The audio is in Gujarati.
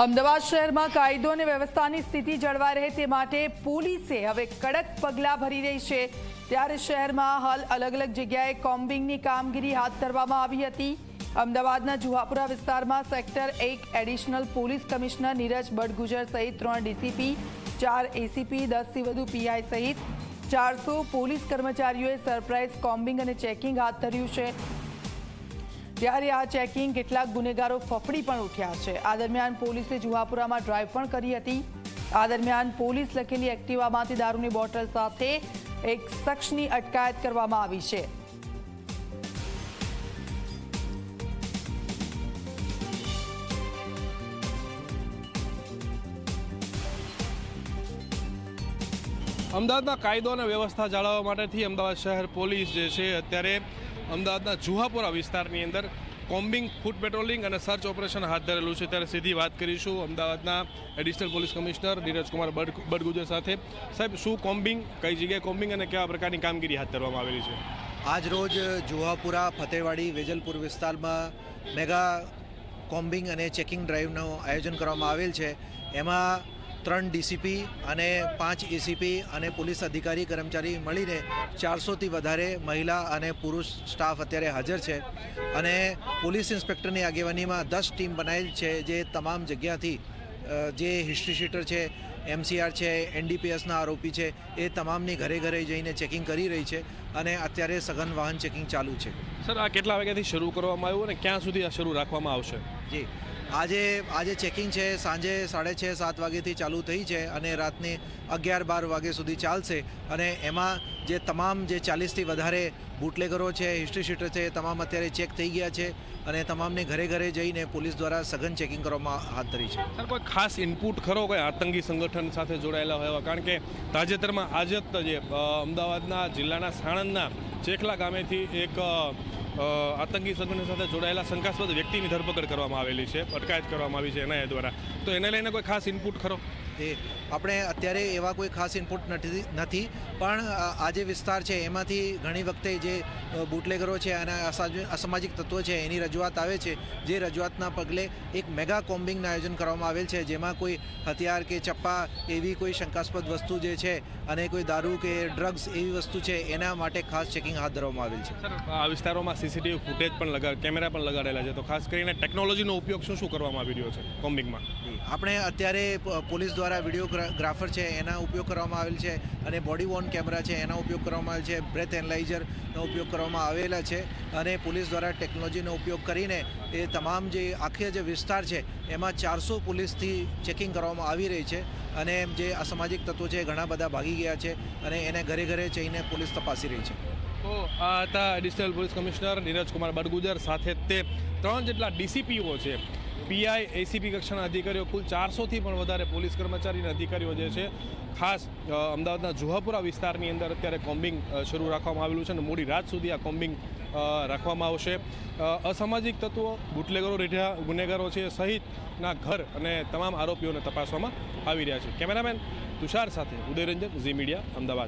અમદાવાદ શહેરમાં કાયદો અને વ્યવસ્થાની સ્થિતિ જળવાઈ રહે તે માટે પોલીસે હવે કડક પગલાં ભરી રહી છે। ત્યારે શહેરમાં હાલ અલગ અલગ જગ્યાએ કોમ્બિંગની કામગીરી હાથ ધરવામાં આવી હતી। અમદાવાદના જુહાપુરા વિસ્તારમાં sector 1 additional police commissioner Neeraj Badgujar સહિત 3 ડીસીપી, 4 એસીપી, 10થી વધુ પીઆઈ સહિત 400 પોલીસ કર્મચારીઓએ સરપ્રાઇઝ કોમ્બિંગ અને ચેકિંગ હાથ ધર્યું છે। ત્યારે આ ચેકિંગ કેટલાક ગુનેગારો ફફડી પણ ઉઠ્યા છે। આ દરમિયાન પોલીસે જુહાપુરામાં ડ્રાઈવ પણ કરી હતી। આ દરમિયાન પોલીસ લખેલી એક્ટિવામાંથી દારૂની બોટલ સાથે એક શખ્સની અટકાયત કરવામાં આવી છે। અમદાવાદના કાયદો અને વ્યવસ્થા જાળવવા માટેથી અમદાવાદ શહેર પોલીસ જે છે અત્યારે અમદાવાદના જુહાપુરા વિસ્તારની અંદર કોમ્બિંગ, ફૂટ પેટ્રોલિંગ અને સર્ચ ઓપરેશન હાથ ધરેલું છે। ત્યારે સીધી વાત કરીશું અમદાવાદના એડિશનલ પોલીસ કમિશનર નીરજકુમાર બડગુજર સાથે। સાહેબ, શું કોમ્બિંગ, કઈ જગ્યાએ કોમ્બિંગ અને કેવા પ્રકારની કામગીરી હાથ ધરવામાં આવેલી છે? આજ રોજ જુહાપુરા, ફતેહવાડી, વેજલપુર વિસ્તારમાં મેગા કોમ્બિંગ અને ચેકિંગ ડ્રાઈવનું આયોજન કરવામાં આવેલ છે। એમાં 3 ડીસીપી અને 5 એસીપી અને પોલીસ અધિકારી કર્મચારી મળીને 400થી વધારે મહિલા અને પુરુષ સ્ટાફ અત્યારે હાજર છે। અને પોલીસ ઇન્સ્પેક્ટરની આગેવાનીમાં 10 ટીમ બનાવેલ છે, જે તમામ જગ્યાથી જે હિસ્ટ્રી શીટર છે, એમસીઆર છે, એનડીપીએસના આરોપી છે, એ તમામની ઘરે ઘરે જઈને ચેકિંગ કરી રહી છે અને અત્યારે સઘન વાહન ચેકિંગ ચાલુ છે। સર, આ કેટલા વાગ્યાથી શરૂ કરવામાં આવ્યું અને ક્યાં સુધી આ શરૂ રાખવામાં આવશે? જી, આજે ચેકિંગ છે સાંજે 6:30-7 વાગ્યાથી ચાલુ થઈ છે અને રાતની 11-12 વાગ્યા સુધી ચાલશે। અને એમાં જે તમામ જે 40થી વધારે બુટલેગરો છે, હિસ્ટ્રી શીટર છે, એ તમામ અત્યારે ચેક થઈ ગયા છે અને તમામને ઘરે ઘરે જઈને પોલીસ દ્વારા સઘન ચેકિંગ કરવામાં હાથ ધરી છે। સર, કોઈ ખાસ ઇનપુટ ખરો કોઈ આતંકી સંગઠન સાથે જોડાયેલા હોય? કારણ કે તાજેતરમાં આજે જે અમદાવાદના જિલ્લાના સાણંદના ચેખલા ગામેથી એક આતંકી સંગઠન સાથે જોડાયેલા શંકાસ્પદ વ્યક્તિની ધરપકડ કરવામાં આવેલી છે, અટકાયત કરવામાં આવી છે એનઆઈએ દ્વારા। તો એને લઈને કોઈ ખાસ ઇનપુટ ખરો? આપણે અત્યારે એવા કોઈ ખાસ ઇનપુટ નથી, પણ આ જે વિસ્તાર છે એમાંથી ઘણી વખતે જે બુટલેગરો છે અને અસામાજિક તત્વો છે એની રજૂઆત આવે છે। જે રજૂઆતના પગલે એક મેગા કોમ્બિંગનું આયોજન કરવામાં આવેલ છે, જેમાં કોઈ હથિયાર કે ચપ્પા એવી કોઈ શંકાસ્પદ વસ્તુ જે છે અને કોઈ દારૂ કે ડ્રગ્સ એવી વસ્તુ છે, એના માટે ખાસ ચેકિંગ હાથ ધરવામાં આવેલ છે। સર, આ વિસ્તારોમાં સીસીટીવી ફૂટેજ પણ કેમેરા પણ લગાડેલા છે, તો ખાસ કરીને ટેકનોલોજીનો ઉપયોગ શું કરવામાં આવી રહ્યો છે કોમ્બિંગમાં? આપણે અત્યારે પોલીસ દ્વારા વિડીયોગ્રાફર છે એના ઉપયોગ કરવામાં આવેલ છે અને બોડી વોર્ન કેમેરા છે એના ઉપયોગ કરવામાં આવેલ છે, બ્રેથ એનાલાઇઝરનો ઉપયોગ કરવામાં આવેલા છે અને પોલીસ દ્વારા ટેકનોલોજીનો ઉપયોગ કરીને એ તમામ જે આખી જે વિસ્તાર છે એમાં 400 પોલીસથી ચેકિંગ કરવામાં આવી રહી છે અને જે અસામાજિક તત્વો છે ઘણા બધા ભાગી ગયા છે અને એને ઘરે ઘરે જઈને પોલીસ તપાસી રહી છે। તો આ હતા એડિશનલ પોલીસ કમિશનર નીરજકુમાર બડગુજર, સાથે તે 3 જેટલા ડીસીપીઓ છે, પીઆઈ, એસીપી કક્ષાના અધિકારીઓ, કુલ 400થી પણ વધારે પોલીસ કર્મચારી અને અધિકારીઓ જે છે ખાસ અમદાવાદના જુહાપુરા વિસ્તારની અંદર અત્યારે કોમ્બિંગ શરૂ રાખવામાં આવેલું છે અને મોડી રાત સુધી આ કોમ્બિંગ રાખવામાં આવશે। અસામાજિક તત્વો, બુટલેગરો, રેઢિયા ગુનેગારો છે સહિતના ઘર અને તમામ આરોપીઓને તપાસવામાં આવી રહ્યા છે। કેમેરામેન તુષાર સાથે ઉદયરંજન, ઝી મીડિયા, અમદાવાદ।